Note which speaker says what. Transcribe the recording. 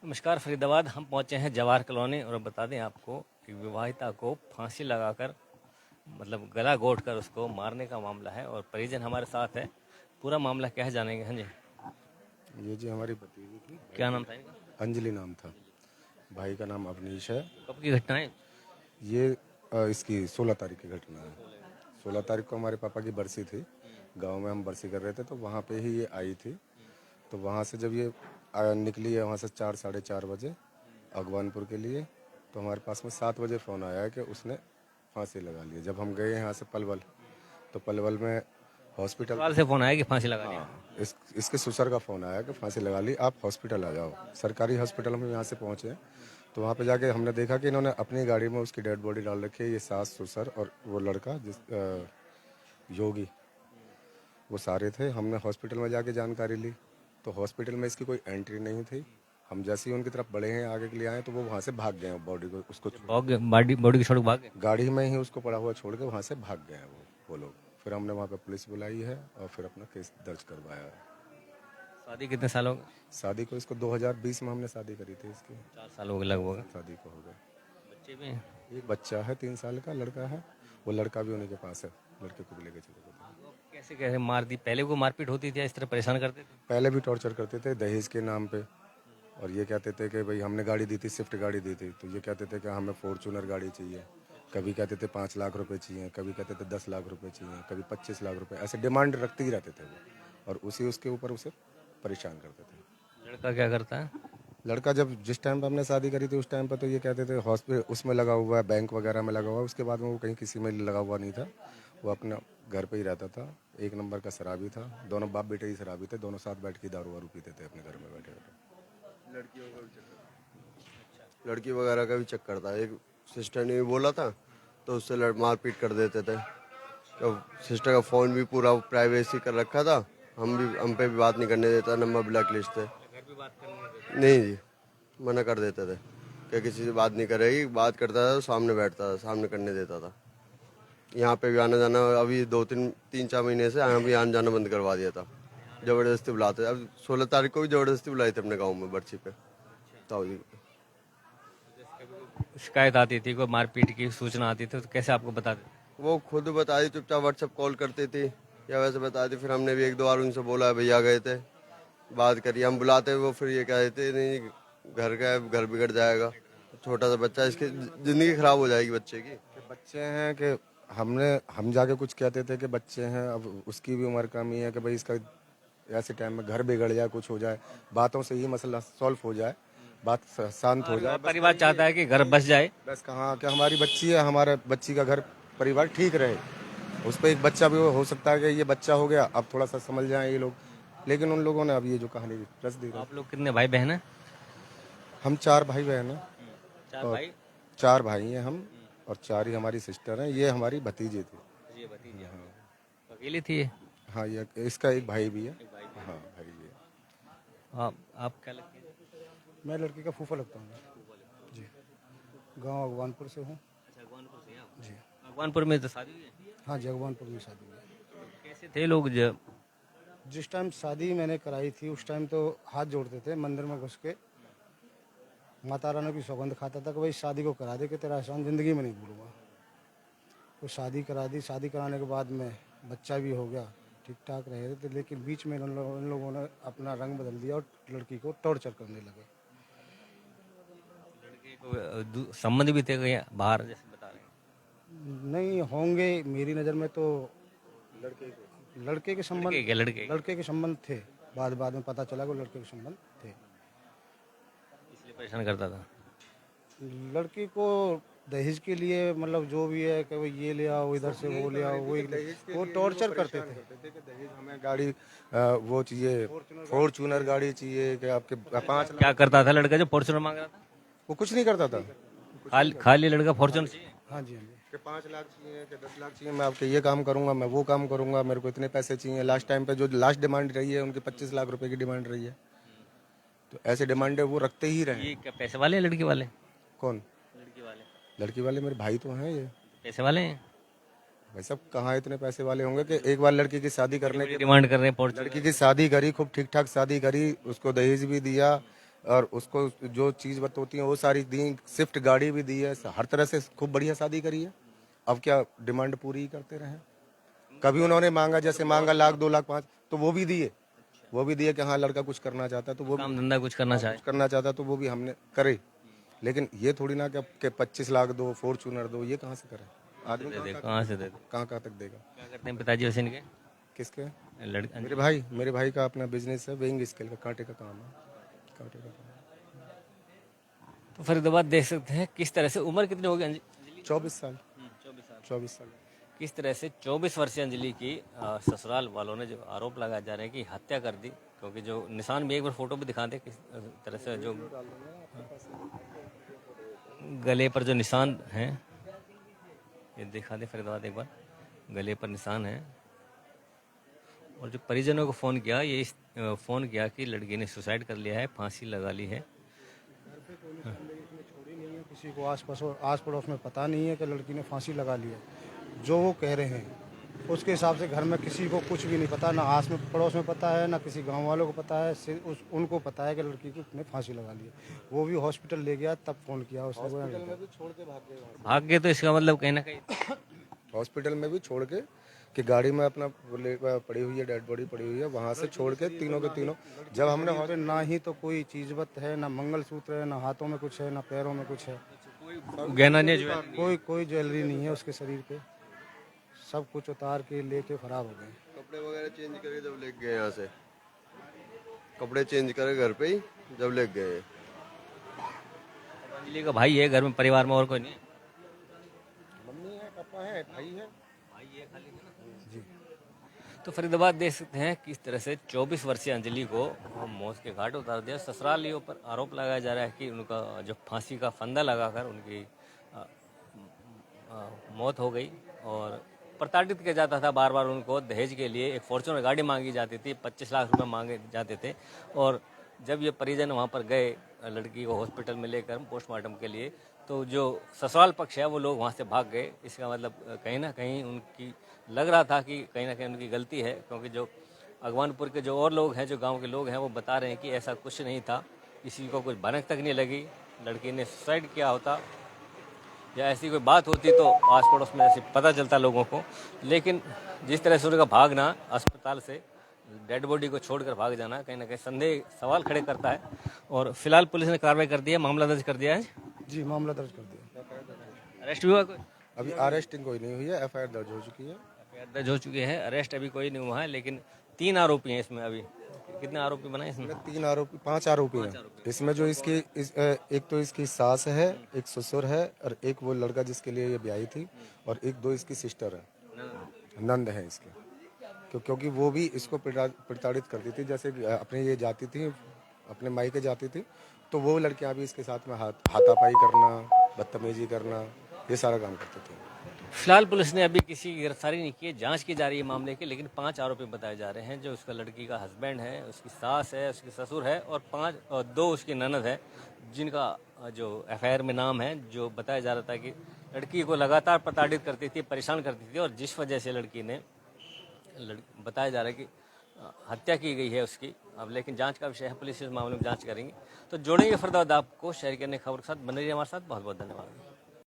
Speaker 1: नमस्कार। फरीदाबाद हम पहुंचे हैं जवाहर कॉलोनी और बता दें आपको कि विवाहिता को फांसी लगाकर मतलब गला घोट कर उसको मारने का मामला है और परिजन हमारे साथ है। पूरा मामला क्या है जानेंगे। हाँ जी,
Speaker 2: ये जी हमारी भतीजी थी।
Speaker 1: क्या नाम था इनका?
Speaker 2: अंजलि नाम था। भाई का नाम अवनीश है।
Speaker 1: कब की घटना है?
Speaker 2: ये इसकी 16 तारीख की घटना है। 16 तारीख को हमारे पापा की बरसी थी। गांव में हम बरसी कर रहे थे तो वहाँ पे ही ये आई थी। तो वहाँ से जब ये निकली है वहाँ से 4 साढ़े 4 बजे अगवानपुर के लिए, तो हमारे पास में 7 बजे फ़ोन आया है कि उसने फांसी लगा ली है। जब हम गए यहाँ से पलवल, तो पलवल में हॉस्पिटल,
Speaker 1: सवाल से फोन आया कि फांसी लगा दी।
Speaker 2: हाँ, इसके ससुर का फ़ोन आया कि फांसी लगा ली, आप हॉस्पिटल आ जाओ। सरकारी हॉस्पिटल में यहाँ से पहुँचे, तो वहाँ पे जाके हमने देखा कि इन्होंने अपनी गाड़ी में उसकी डेड बॉडी डाल रखी है। ये सास ससुर और वो लड़का योगी, वो सारे थे। हमने हॉस्पिटल में जाके जानकारी ली, तो हॉस्पिटल में इसकी कोई एंट्री नहीं थी। हम जैसे ही उनकी तरफ बढ़े हैं, आगे के लिए आए, तो वो वहाँ से भाग गए हैं। बॉडी को उसको
Speaker 1: बॉडी बॉडी की छोड़ के भाग गए।
Speaker 2: गाड़ी में ही उसको पड़ा हुआ छोड़ के वहाँ से भाग गए हैं वो लोग। फिर हमने वहाँ पे पुलिस बुलाई है और फिर अपना केस दर्ज करवाया है।
Speaker 1: शादी कितने साल हो गए?
Speaker 2: शादी को इसको 2020 में हमने शादी करी थी इसकी।
Speaker 1: 4 साल हो गए लगभग।
Speaker 2: शादी को हो गए।
Speaker 1: बच्चे भी हैं?
Speaker 2: एक बच्चा है, 3 साल का लड़का है। वो लड़का भी उन्हीं के पास है। लड़के को भी लेके चले गए थे।
Speaker 1: कैसे कैसे मार दी? पहले को मारपीट होती थी या इस तरह परेशान करते थे?
Speaker 2: पहले भी टॉर्चर करते थे दहेज के नाम पे। और ये कहते थे कि भाई हमने गाड़ी दी थी, स्विफ्ट गाड़ी दी थी, तो ये कहते थे कि हमें फॉर्चूनर गाड़ी चाहिए। कभी कहते थे 5 लाख रुपए चाहिए, कभी कहते थे 10 लाख रुपए चाहिए, कभी 25 लाख रुपए, ऐसे डिमांड रखते ही रहते थे वो। और उसके ऊपर उसे परेशान करते थे।
Speaker 1: लड़का क्या करता है?
Speaker 2: लड़का जब जिस टाइम पर हमने शादी करी थी उस टाइम पर तो ये कहते थे हॉस्पिटल उसमें लगा हुआ है, बैंक वगैरह में लगा हुआ है। उसके बाद में वो कहीं किसी में लगा हुआ नहीं था। वो अपना घर पे ही रहता था। 1 नंबर का शराबी था। दोनों बाप बेटे ही शराबी थे। दोनों साथ बैठ के दारू वारू पीते थे अपने घर में बैठे बैठे।
Speaker 3: लड़की वगैरह का भी चक्कर था। एक सिस्टर ने भी बोला था तो उससे मारपीट कर देते थे। तो सिस्टर का फ़ोन भी पूरा प्राइवेसी कर रखा था। हम पे भी बात नहीं करने देता, नंबर ब्लैक लिस्ट थे। नहीं जी, मना कर देते थे कि किसी से बात नहीं करेगी। बात करता था तो सामने बैठता था, सामने करने देता था। यहाँ पे भी आना जाना अभी 2-3-4 महीने से यहाँ भी आना जाना बंद करवा दिया था। ज़बरदस्ती बुलाते थे। अब 16 तारीख को भी ज़बरदस्ती बुलाई थी अपने गाँव में बर्ची पे। ताऊ जी
Speaker 1: शिकायत आती थी, कोई मारपीट की सूचना आती थी तो कैसे आपको बताते?
Speaker 3: वो खुद बताई, चुपचाप व्हाट्सएप कॉल करती थी या वैसे बताई थी। फिर हमने भी 1-2 बार उनसे बोला, भैया गए थे, बात करिए। हम बुलाते वो फिर ये कहते नहीं, घर का है, घर बिगड़ जाएगा, छोटा सा बच्चा, इसकी ज़िंदगी खराब हो जाएगी बच्चे की।
Speaker 2: बच्चे हैं कि हम जाके कुछ कहते थे कि बच्चे हैं। अब उसकी भी उम्र कम ही है कि भाई इसका ऐसे टाइम में घर बिगड़ जाए, कुछ हो जाए, बातों से ही मसला सॉल्व हो जाए, बात शांत हो जाए।
Speaker 1: परिवार चाहता है कि घर बस जाए।
Speaker 2: बस कहाँ कि हमारी बच्ची है, हमारे बच्ची का घर परिवार ठीक रहे। उस पर एक बच्चा भी हो सकता है कि ये बच्चा हो गया, अब थोड़ा सा समझ जाए ये लोग। लेकिन उन लोगों ने अब ये जो कहानी रच दी।
Speaker 1: आप लोग कितने भाई बहन हैं?
Speaker 2: हम 4 भाई बहन हैं।
Speaker 1: 4
Speaker 2: और
Speaker 1: भाई।
Speaker 2: 4 भाई हैं हम, और 4 ही हमारी सिस्टर हैं। ये हमारी भतीजी थी।
Speaker 1: ये भतीजी अकेली थी ये?
Speaker 2: हाँ, ये इसका एक भाई भी है।
Speaker 1: एक भाई भी है।
Speaker 2: हाँ भाई ये।
Speaker 1: आप क्या लगती है?
Speaker 4: मैं लड़की का फूफा लगता हूँ जी। गांव अगवानपुर से हूँ
Speaker 1: अच्छा, अगवानपुर से हैं आप?
Speaker 4: जी।
Speaker 1: अगवानपुर में तो शादी हुई है?
Speaker 4: हाँ जी, अगवानपुर में शादी हुई है।
Speaker 1: कैसे थे लोग जब?
Speaker 4: जिस टाइम शादी मैंने कराई थी उस टाइम तो हाथ जोड़ते थे मंदिर में घुस के। माता रानी की सौगंध खाता था कि भाई शादी को करा दे कि तेरा एहसान ज़िंदगी में नहीं भूलूंगा। तो शादी करा दी। शादी कराने के बाद में बच्चा भी हो गया, ठीक ठाक रहे थे। लेकिन बीच में इन लोगों ने अपना रंग बदल दिया और लड़की को टॉर्चर करने लगे।
Speaker 1: लड़के को संबंध भी थे कहीं बाहर जैसे बता रहे हैं?
Speaker 4: नहीं होंगे, मेरी नज़र में तो लड़के के संबंध, लड़के के संबंध थे। बाद में पता चला कि लड़के के संबंध थे।
Speaker 1: इसलिए परेशान करता था।
Speaker 4: लड़की को दहेज के लिए मतलब जो भी है कि भाई ये ले आओ, इधर से वो ले आओ, वो टॉर्चर करते थे।
Speaker 2: दहेज हमें गाड़ी वो चाहिए, फॉर्चूनर गाड़ी चाहिए कि आपके 5 लाख।
Speaker 1: क्या करता था लड़का जो फॉर्च्यूनर मांग रहा था?
Speaker 2: वो कुछ नहीं करता था।
Speaker 1: खाली लड़का फॉर्च्यूनर चाहिए?
Speaker 4: हाँ जी, हाँ जी।
Speaker 2: कि 5 लाख चाहिए कि 10 लाख चाहिए, मैं आपके ये काम करूंगा, मैं वो काम करूंगा, मेरे को इतने पैसे चाहिए। लास्ट टाइम पे जो लास्ट डिमांड रही है उनकी 25 लाख रुपए की डिमांड रही है। तो ऐसे डिमांड वो रखते ही रहे।
Speaker 1: ये क्या पैसे वाले हैं लड़की वाले?
Speaker 2: कौन? लड़की वाले मेरे भाई तो हैं। ये
Speaker 1: पैसे वाले हैं?
Speaker 2: भाई साहब कहाँ इतने पैसे वाले होंगे कि एक बार लड़की की शादी करने के
Speaker 1: डिमांड कर रहे हैं फॉर्च्यूनर।
Speaker 2: लड़की की शादी करी, खूब ठीक ठाक शादी करी, उसको दहेज भी दिया, और उसको जो चीज़ होती है वो सारी दी, स्विफ्ट गाड़ी भी दी है, हर तरह से खूब बढ़िया शादी करी है। अब क्या डिमांड पूरी ही करते रहे। कभी उन्होंने मांगा, जैसे मांगा 1 लाख 2 लाख 5, तो वो भी दिए, कि हाँ लड़का कुछ करना चाहता है तो वो भी
Speaker 1: काम धंधा कुछ करना चाहे।
Speaker 2: कुछ करना चाहता तो वो भी हमने करे। लेकिन ये थोड़ी ना कि 25 लाख दो, फॉर्च्यूनर दो, ये कहाँ से करे आदमी?
Speaker 1: दे दे, कहाँ से दे दे।
Speaker 2: कहाँ तक देगा?
Speaker 1: क्या करते हैं पिताजी वैसे इनके?
Speaker 2: किसके?
Speaker 1: लड़का।
Speaker 2: मेरे भाई का अपना बिजनेस है, वेइंग स्केल का, कांटे का काम है, कांटे का काम।
Speaker 1: तो फरीदाबाद देख सकते हैं किस तरह से, उम्र कितनी होगी अंजलि?
Speaker 2: 24 साल।
Speaker 1: 24 साल। किस तरह से 24 वर्षीय अंजलि की ससुराल वालों ने जो आरोप लगाए जा रहे हैं कि हत्या कर दी, क्योंकि जो निशान भी एक बार फोटो भी दिखाते किस तरह से, जो गले पर जो निशान हैं, ये दिखा दे फरीदाबाद एक बार, गले पर निशान है। और जो परिजनों को फ़ोन किया, ये फ़ोन किया कि लड़की ने सुसाइड कर लिया है, फांसी लगा ली है।
Speaker 4: किसी को आस पड़ोस में पता नहीं है कि लड़की ने फांसी लगा ली है। जो वो कह रहे हैं उसके हिसाब से घर में किसी को कुछ भी नहीं पता, ना आस में पड़ोस में पता है, ना किसी गांव वालों को पता है। उनको पता है कि लड़की ने फांसी लगा ली है। वो भी हॉस्पिटल ले गया, तब फोन किया उसने। हॉस्पिटल में भी छोड़ के
Speaker 1: भाग गए, तो इसका मतलब कहीं ना कहीं
Speaker 2: हॉस्पिटल में भी छोड़ के कि गाड़ी में अपना पड़ी हुई है, डेड बॉडी पड़ी हुई है, वहां से छोड़ के तीनों के तीनों। जब हमने
Speaker 4: ना ही तो कोई चीजवत है, ना मंगलसूत्र है, ना हाथों में कुछ है, ना पैरों में कुछ है,
Speaker 1: गहना नहीं जो
Speaker 4: कोई ज्वेलरी नहीं है उसके शरीर पे। सब कुछ उतार के लेके फरार हो गए।
Speaker 3: कपड़े वगैरह चेंज करके जब लेके गए यहाँ से, कपड़े चेंज करे घर पे ही जब लेके गए।
Speaker 1: अंजलि का भाई है घर में, परिवार में और कोई नहीं है?
Speaker 2: मम्मी है, पापा है, भाई है,
Speaker 1: जी। तो फरीदाबाद देख सकते हैं किस तरह से 24 वर्षीय अंजलि को मौत के घाट उतार दिया। ससुरालियों पर आरोप लगाया जा रहा है कि उनका जो फांसी का फंदा लगाकर उनकी मौत हो गई, और प्रताड़ित किया जाता था बार बार उनको। दहेज के लिए एक फॉर्च्यूनर गाड़ी मांगी जाती थी, 25 लाख रुपए मांगे जाते थे। और जब ये परिजन वहाँ पर गए लड़की को हॉस्पिटल में लेकर पोस्टमार्टम के लिए, तो जो ससुराल पक्ष है वो लोग वहाँ से भाग गए। इसका मतलब कहीं ना कहीं उनकी लग रहा था कि कहीं ना कहीं उनकी गलती है, क्योंकि जो अगवानपुर के जो और लोग हैं, जो गांव के लोग हैं, वो बता रहे हैं कि ऐसा कुछ नहीं था, किसी को कुछ भनक तक नहीं लगी, लड़की ने सुसाइड किया होता या ऐसी कोई बात होती तो आस पड़ोस में ऐसे पता चलता लोगों को। लेकिन जिस तरह से उनका भागना, अस्पताल से डेड बॉडी को छोड़कर भाग जाना, कहीं ना कहीं संदेह, सवाल खड़े करता है। और फिलहाल पुलिस ने कार्रवाई कर दी है, मामला दर्ज कर दिया है।
Speaker 4: जी, मामला दर्ज कर दिया।
Speaker 1: अरेस्ट भी हुआ कोई?
Speaker 2: अभी अरेस्टिंग कोई नहीं हुई है, एफआईआर दर्ज हो चुकी है।
Speaker 1: एफआईआर दर्ज हो चुकी है, अरेस्ट अभी कोई नहीं हुआ है। लेकिन 3 आरोपी हैं इसमें। अभी कितने आरोपी बनाए इसमें?
Speaker 2: 5 आरोपी हैं इसमें। जो एक तो इसकी सास है, एक ससुर है, और एक वो लड़का जिसके लिए ये ब्याही थी, और 2 इसकी सिस्टर है, नंद है इसके। क्योंकि वो भी इसको प्रताड़ित करती थी, जैसे अपने ये जाती थी, अपने मायके जाती थी, तो वो लड़कियां भी इसके साथ में हाथापाई करना, बदतमीजी करना, ये सारा काम करते थे।
Speaker 1: फिलहाल पुलिस ने अभी किसी की गिरफ्तारी नहीं की है, जांच की जा रही है मामले की। लेकिन 5 आरोपी बताए जा रहे हैं, जो उसका लड़की का हस्बैंड है, उसकी सास है, उसकी ससुर है, और 2 उसकी ननद है, जिनका जो एफआईआर में नाम है। जो बताया जा रहा था कि लड़की को लगातार प्रताड़ित करती थी, परेशान करती थी, और जिस वजह से लड़की ने, बताया जा रहा है कि हत्या की गई है उसकी। अब लेकिन जांच का विषय है, पुलिस इस मामले में जांच करेंगे। तो जोड़ेंगे फरीदाबाद आपको शहर के अन्य खबर के साथ। बने रहिए हमारे साथ। बहुत बहुत धन्यवाद।